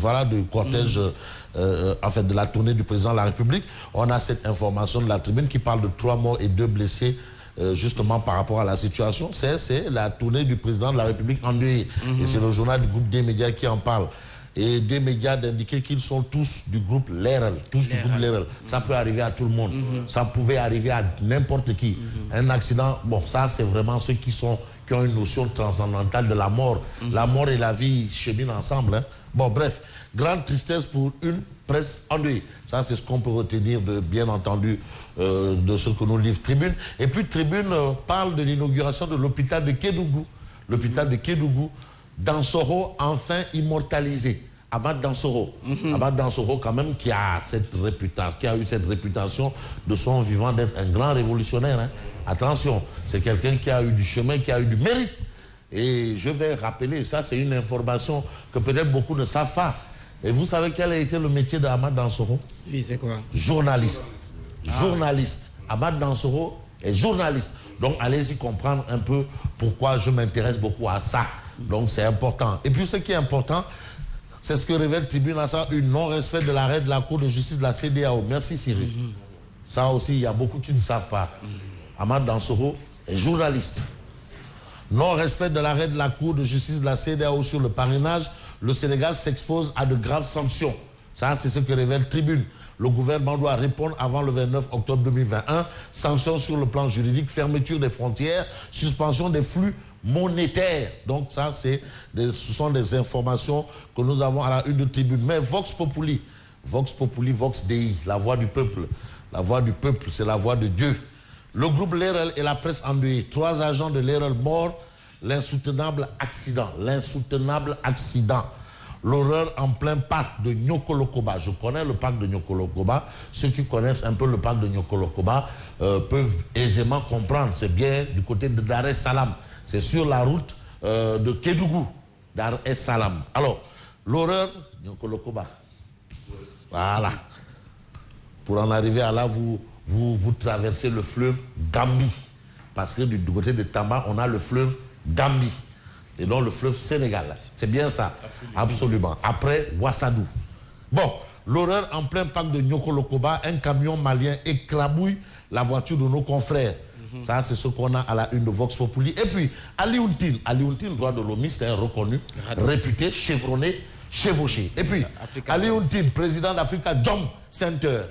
voilà, du cortège, en fait, de la tournée du président de la République. On a cette information de la tribune qui parle de 3 morts et 2 blessés, justement par rapport à la situation. C'est la tournée du président de la République endeuillé. Et c'est le journal du groupe des médias qui en parle. Et des médias d'indiquer qu'ils sont tous du groupe Leral, tous du groupe Leral. Ça peut arriver à tout le monde. Ça pouvait arriver à n'importe qui. Un accident, bon, ça c'est vraiment ceux qui ont une notion transcendantale de la mort. La mort et la vie cheminent ensemble. Hein. Bon, bref, grande tristesse pour une presse endeuillée. Ça, c'est ce qu'on peut retenir, bien entendu, de ce que nous livre Tribune. Et puis Tribune parle de l'inauguration de l'hôpital de Kédougou. L'hôpital de Kédougou. Dansokho, enfin immortalisé. Ahmad Dansokho. Ahmad Dansokho, quand même, qui a eu cette réputation de son vivant d'être un grand révolutionnaire. Hein. Attention, c'est quelqu'un qui a eu du chemin, qui a eu du mérite. Et je vais rappeler, ça c'est une information que peut-être beaucoup ne savent pas. Et vous savez quel a été le métier d'Ahmad Dansokho? Oui, c'est quoi? Journaliste. Journaliste. Ahmad Dansokho est journaliste. Donc allez-y comprendre un peu pourquoi je m'intéresse beaucoup à ça. Donc c'est important. Et puis ce qui est important, c'est ce que révèle Tribune à ça, une non-respect de l'arrêt de la Cour de justice de la CEDEAO. Merci Cyril. Ça aussi, il y a beaucoup qui ne savent pas. Ahmad Dansokho est journaliste. Non-respect de l'arrêt de la Cour de justice de la CEDEAO sur le parrainage, le Sénégal s'expose à de graves sanctions. Ça, c'est ce que révèle Tribune. Le gouvernement doit répondre avant le 29 octobre 2021. Sanctions sur le plan juridique, fermeture des frontières, suspension des flux monétaires. Donc ça, ce sont des informations que nous avons à la une de Tribune. Mais Vox Populi, Vox Dei, la voix du peuple. La voix du peuple, c'est la voix de Dieu. Le groupe Leral et la presse endeuillée. 3 agents de Leral morts. L'insoutenable accident. L'insoutenable accident. L'horreur en plein parc de Nyokolokoba. Je connais le parc de Nyokolokoba. Ceux qui connaissent un peu le parc de Nyokolokoba peuvent aisément comprendre. C'est bien du côté de Dar es Salaam. C'est sur la route de Kédougou. Dar es Salaam. Alors, l'horreur, Nyokolokoba. Voilà. Pour en arriver à là, vous traversez le fleuve Gambie. Parce que du côté de Tamba, on a le fleuve Gambie. Et non le fleuve Sénégal. C'est bien ça. Absolument. Après, Ouassadou. Bon, l'horreur en plein parc de Nyokolokoba, un camion malien écrabouille la voiture de nos confrères. Ça, c'est ce qu'on a à la une de Vox Populi. Et puis, Alioune droit de l'homme, c'est un reconnu, réputé, chevronné, chevauché. Et puis, Alioune, président d'Africa Jom Center,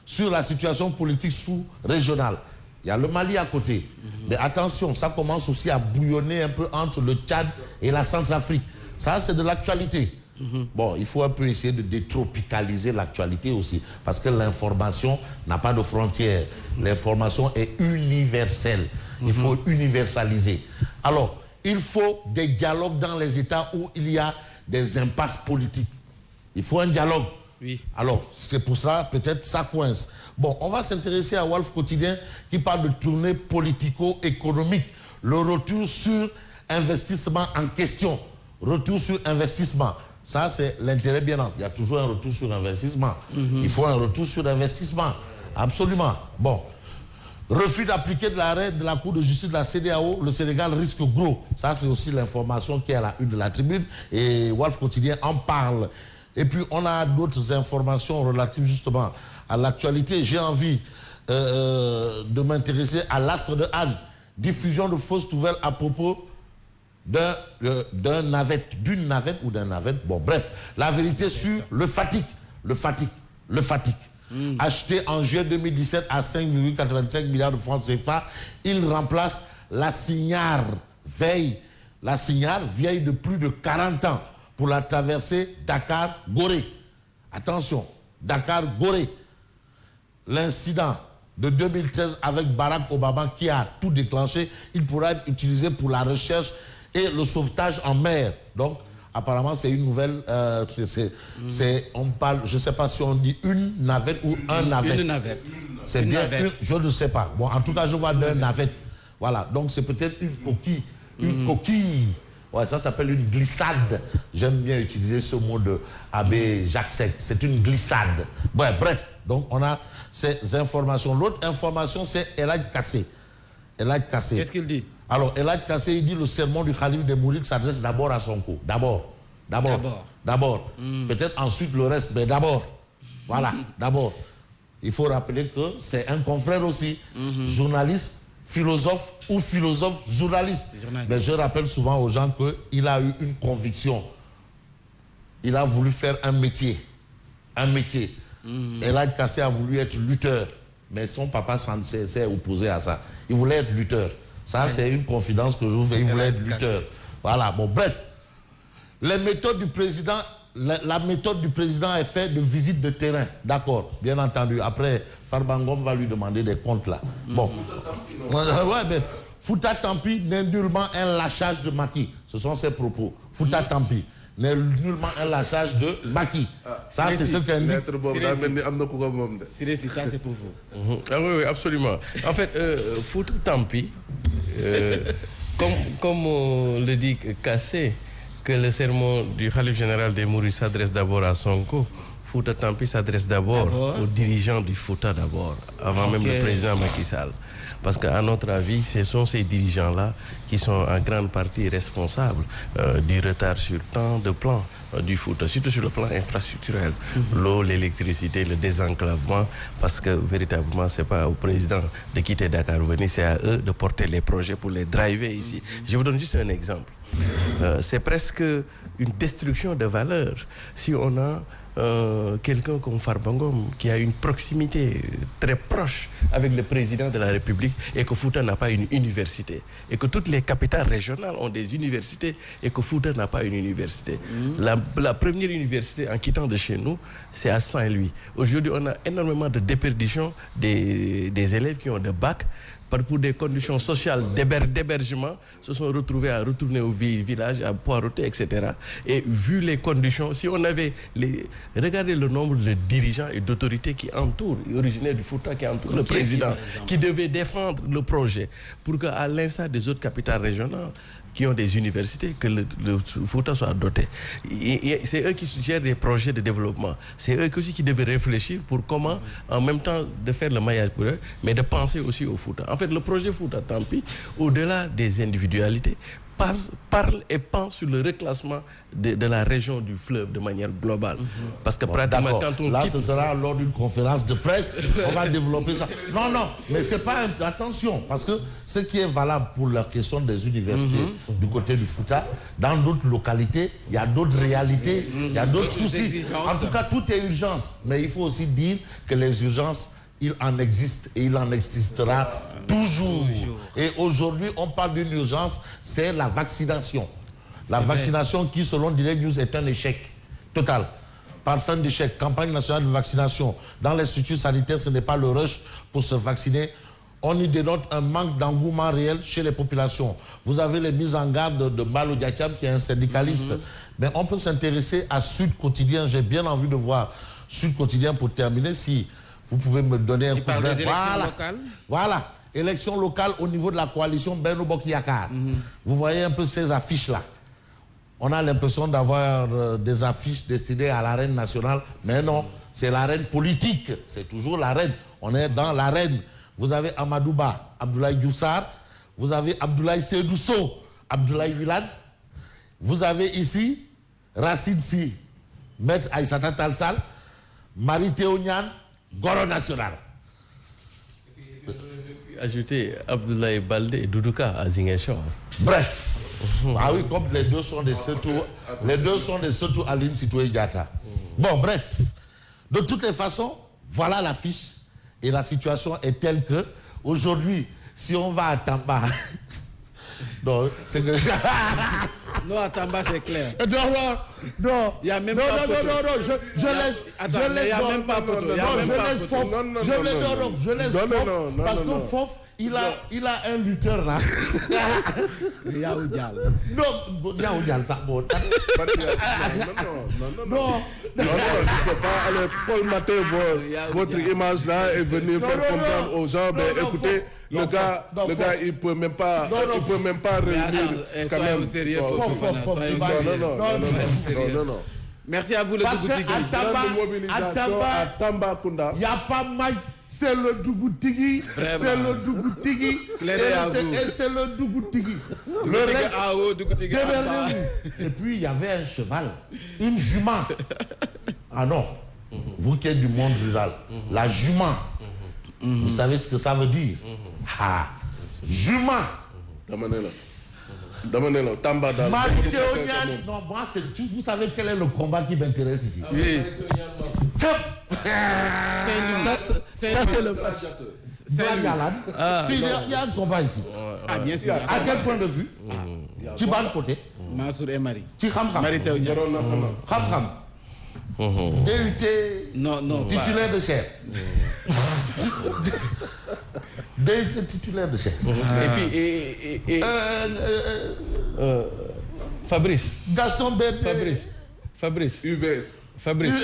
sur la situation politique sous-régionale. Il y a le Mali à côté. Mais attention, ça commence aussi à bouillonner un peu entre le Tchad et la Centrafrique. Ça, c'est de l'actualité. Bon, il faut un peu essayer de détropicaliser l'actualité aussi. Parce que l'information n'a pas de frontières. L'information est universelle. Il faut universaliser. Alors, il faut des dialogues dans les États où il y a des impasses politiques. Il faut un dialogue. Oui. Alors, c'est pour ça, peut-être, ça coince. Bon, on va s'intéresser à Walf Quotidien qui parle de tournée politico-économique. Le retour sur investissement en question. Retour sur investissement. Ça, c'est l'intérêt bien entendu. Il y a toujours un retour sur investissement. Il faut un retour sur investissement. Absolument. Bon. Refus d'appliquer de l'arrêt de la Cour de justice de la CEDEAO, le Sénégal risque gros. Ça, c'est aussi l'information qui est à la une de la tribune. Et Walf Quotidien en parle. Et puis, on a d'autres informations relatives justement à l'actualité. J'ai envie de m'intéresser à l'astre de Anne. Diffusion de fausses nouvelles à propos d'une navette. Bon, bref. La vérité sur le Fatick. Acheté en juillet 2017 à 5,85 milliards de francs CFA, il remplace la Signare vieille de plus de 40 ans. Pour la traversée Dakar-Gorée. Attention, Dakar-Gorée. L'incident de 2013 avec Barack Obama qui a tout déclenché, il pourra être utilisé pour la recherche et le sauvetage en mer. Donc, apparemment, c'est une nouvelle... on parle, je ne sais pas si on dit une navette ou un navette. Une navette. C'est bien navette. Je ne sais pas. Bon, en tout cas, je vois deux navettes. Voilà, donc c'est peut-être une coquille. Une coquille. Ouais, ça s'appelle une glissade. J'aime bien utiliser ce mot de Abbé Jacques Sec. C'est une glissade. Ouais, bref, donc on a ces informations. L'autre information, c'est Elhadj Kassé. Elhadj Kassé. Qu'est-ce qu'il dit? Alors, Elhadj Kassé, il dit le sermon du Khalife des Mourides s'adresse d'abord à Sonko. D'abord. D'abord. Peut-être ensuite le reste, mais d'abord. Voilà, d'abord. Il faut rappeler que c'est un confrère aussi, journaliste, philosophe ou philosophe journaliste. Mais je rappelle souvent aux gens qu'il a eu une conviction. Il a voulu faire un métier. Un métier. Elhadji Kassé a voulu être lutteur. Mais son papa s'est opposé à ça. Il voulait être lutteur. Ça, c'est une confidence que je vous fais. Il voulait être lutteur. Voilà, bon, bref. Les méthodes du président, la méthode du président est faite de visite de terrain. D'accord, bien entendu. Après, Farba Ngom va lui demander des comptes là. Bon. Ouais, mais Fouta Tampi n'est nullement un lâchage de Macky. Ce sont ses propos. Fouta Tampi n'est nullement un lâchage de Macky. Ça, c'est ce qu'elle dit. Ça, c'est pour vous. Ah oui, absolument. En fait, Fouta Tampi, comme le dit Kassé, que le sermon du Khalif général des Mourides s'adresse d'abord à Sonko, Fouta Tampi s'adresse d'abord aux dirigeants du Fouta d'abord, avant même le président Macky Sall. Parce qu'à notre avis, ce sont ces dirigeants-là qui sont en grande partie responsables du retard sur tant de plans du Fouta, surtout sur le plan infrastructurel. L'eau, l'électricité, le désenclavement, parce que véritablement, ce n'est pas au président de quitter Dakar ou venir, c'est à eux de porter les projets pour les driver ici. Je vous donne juste un exemple. C'est presque une destruction de valeur si on a quelqu'un comme Farba Ngom qui a une proximité très proche avec le président de la République et que Fouta n'a pas une université et que toutes les capitales régionales ont des universités et que Fouta n'a pas une université. La première université en quittant de chez nous, c'est à Saint-Louis. Aujourd'hui, on a énormément de déperdition des élèves qui ont des bacs pour des conditions sociales d'hébergement, se sont retrouvés à retourner au village, à poireauter, etc. Et vu les conditions, si on avait regardez le nombre de dirigeants et d'autorités qui entourent, originaires du Fouta, qui entourent le président, qui devaient défendre le projet, pour qu'à l'instar des autres capitales régionales, qui ont des universités, que le Fouta soit doté. C'est eux qui suggèrent des projets de développement. C'est eux aussi qui devaient réfléchir pour comment, en même temps, de faire le maillage pour eux, mais de penser aussi au Fouta. En fait, le projet Fouta Tampi, au-delà des individualités, parle et pense sur le reclassement de la région du fleuve de manière globale. Parce que pratiquement quand on quitte... ce sera lors d'une conférence de presse, on va développer ça. Non, mais c'est pas... Attention, parce que ce qui est valable pour la question des universités du côté du Fouta, dans d'autres localités, il y a d'autres réalités, il y a d'autres soucis. En tout cas, tout est urgence. Mais il faut aussi dire que les urgences, il en existe et il en existera toujours. Et aujourd'hui, on parle d'une urgence, c'est la vaccination. La vaccination qui, selon Direct News, est un échec total. Par fin d'échec, campagne nationale de vaccination. Dans les structures sanitaires, ce n'est pas le rush pour se vacciner. On y dénote un manque d'engouement réel chez les populations. Vous avez les mises en garde de Malo Diacham, qui est un syndicaliste. Mais on peut s'intéresser à Sud Quotidien. J'ai bien envie de voir Sud Quotidien pour terminer. Si vous pouvez me donner un coup de main. Voilà. Élection locale au niveau de la coalition Benno Bokk Yakaar. Vous voyez un peu ces affiches-là. On a l'impression d'avoir des affiches destinées à l'arène nationale. Mais non, c'est l'arène politique. C'est toujours l'arène. On est dans l'arène. Vous avez Amadouba, Abdoulaye Diouf-Sarr. Vous avez Abdoulaye Seydou Sow, Abdoulaye Wilane. Vous avez ici Racine Sy, Maître Aïssata Tall Sall, Mary Teuw Niane, Goro National. Ajouter Abdoulaye Baldé et Doudouka à Ziguinchor. Bref. Ah oui, comme les deux sont des Sétou Aline Sitoé Diatta. Bon, bref. De toutes les façons, voilà l'affiche. Et la situation est telle que, aujourd'hui, si on va à Tamba... non, c'est que... non, à Tamba, c'est clair. Non. Il n'y a même pas photo. Non, je laisse... Attends, il n'y a même pas photo. Je laisse Fof, parce que Fof, il a un lutteur là. Yahou Dial. Non, Yahou Dial, ça monte. Non, il ne faut pas aller colmater votre image là et venir faire comprendre aux gens, mais écoutez, le gars, il ne peut même pas réunir quand même. Non. Merci à vous, le Parce qu'à Tambacounda, il n'y a pas Mike c'est le Dougou-Tigui. C'est le Dougou-Tigui. Et c'est le Dougou-Tigui. Le reste, et puis, il y avait un cheval, une jument. Ah non, vous qui êtes du monde rural, la jument, vous savez ce que ça veut dire? Ah, jument. Tambada. Non, moi, vous savez quel est le combat qui m'intéresse ici? Oui. Ça, c'est le match. Il y a un combat ici. Ah, bien sûr. À quel point de vue? Tu vas de côté. Mansour et Marie. Tu xam-xam. Marie Théonia. Xam-xam. DUT Non, titulaire de chair. DUT titulaire de chair. Et puis, Fabrice. Gaston Berger. Fabrice. UVS. Fabrice.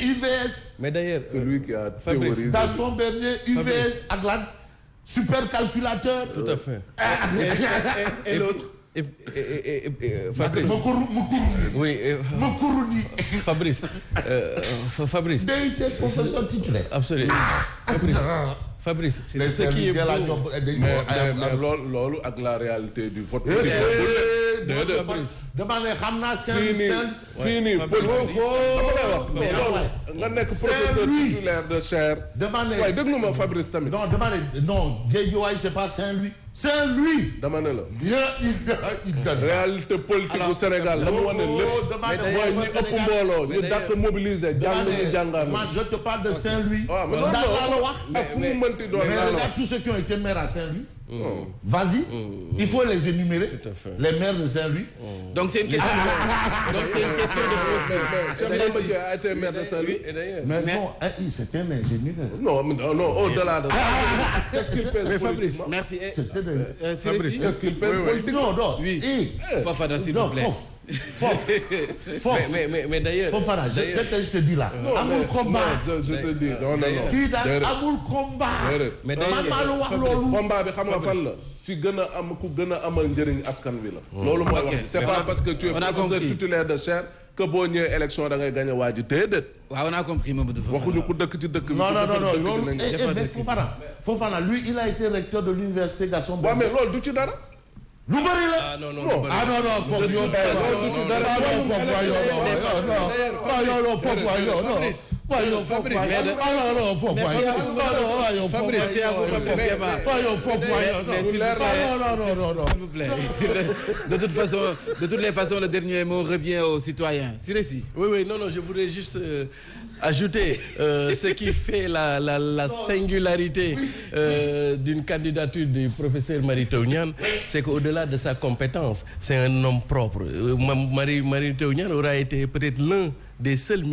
UVS. Mais d'ailleurs, C'est lui qui a Fabrice. théorisé. Gaston Berger, UVS, Aglad. Super calculateur. tout à fait. Et l'autre? Fabrice. Oui, Fabrice. Fabrice. DUT professeur titulaire. Absolument. Fabrice. Ce qui est beau. Mais loolu ak la réalité du vote. Demandez Hamna fii nii nga nekk professeur titulaire de chaire. Demandez. waaye déglu ma Fabrice tamit. Non, demandez. Non, Guédiawaye, c'est pas Saint-Louis. Saint-Louis. dama ne la. Il donne. réalité politique bu Sénégal la mu wane lépp. mooy ñi ëpp mbooloo ñu dàq mobiliser jàng ñu jàngaan. Moi, je te parle de Saint-Louis. waaw mais loolu ak fu mu mënti doon Mais naa la regarde wax. tous ceux qui ont été maires à Saint-Louis. Vas-y. Il faut les énumérer. Tout à fait. Les maires de Saint-Louis. Donc c'est une question de profil. Cheikh Bamba Dièye a été maire de Saint-Louis. Et d'ailleurs, Mais non, c'est un ingénieur. Non, au-delà de ça. Qu'est-ce qu'il pèse politiquement? Merci. C'était de... Fabrice. Qu'est-ce qu'il pèse politiquement? Non. Oui. Fofana, s'il Non, vous plaît. mais d'ailleurs, Fofana, c'est ce que je te dis là. Amour combat. Je te dis non. Kii daal amul combat. mais man maa la wax loolu. combat bi xam nga fan la ci gën a am ku gën a amal njëriñ askan wi la. loolu mooy wax c'est pas parce que tu es professeur titulaire de chaire que boo ñëwee élection da ngay gagné waa ji déedéet. waaw on a compris Mamadou Fofana. waxuñu ku dëkk ci dëkk bi. Non, loolu. dëkk Mais Fofana, lui, il a été recteur de l'université Gaston waaw Berger. mais loolu du ci dara. lu bëri la. ah non, Foofu yow. S'il vous plaît. De toutes les façons, le dernier mot revient aux citoyens. Sirési. Oui, non, je voudrais juste ajouter ce qui fait la singularité d'une candidature du professeur Mary Teuw Niane, c'est qu'au-delà de sa compétence, c'est un homme propre. Mary Teuw Niane aura été peut-être l'un des seuls